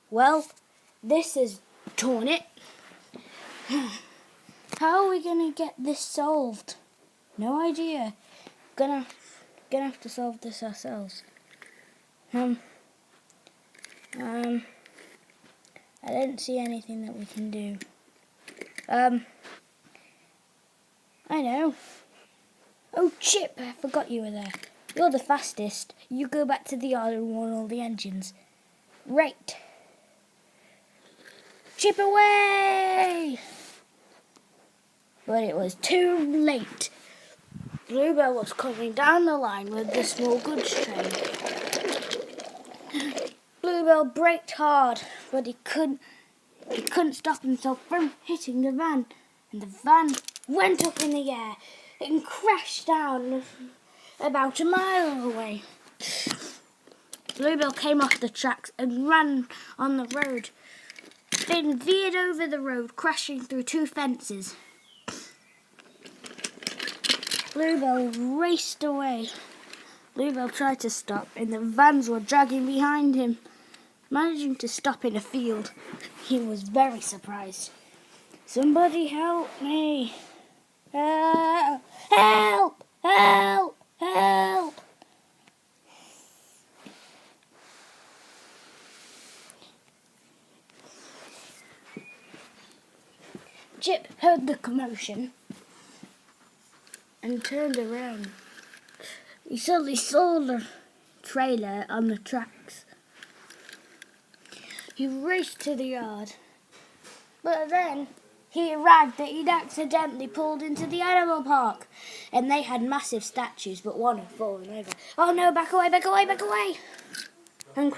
Well, this has torn it. How are we gonna get this solved? No idea. Gonna have to solve this ourselves. I don't see anything that we can do. I know. Oh, Chip, I forgot you were there. You're the fastest. You go back to the yard and warn all the engines. Right. Chip away! But it was too late. Bluebell was coming down the line with the small goods train. Bluebell braked hard, but he couldn't stop himself from hitting the van. And the van went up in the air and crashed down about a mile away. Bluebell came off the tracks and ran on the road, then veered over the road, crashing through two fences. Bluebell raced away. Bluebell tried to stop, and the vans were dragging behind him. Managing to stop in a field, he was very surprised. Somebody help me! Help! Help! Help! Help! Chip heard the commotion and turned around. He suddenly saw the trailer on the tracks. He raced to the yard, but then he arrived that he'd accidentally pulled into the animal park, and they had massive statues, but one had fallen over. Oh no, back away, back away, back away! And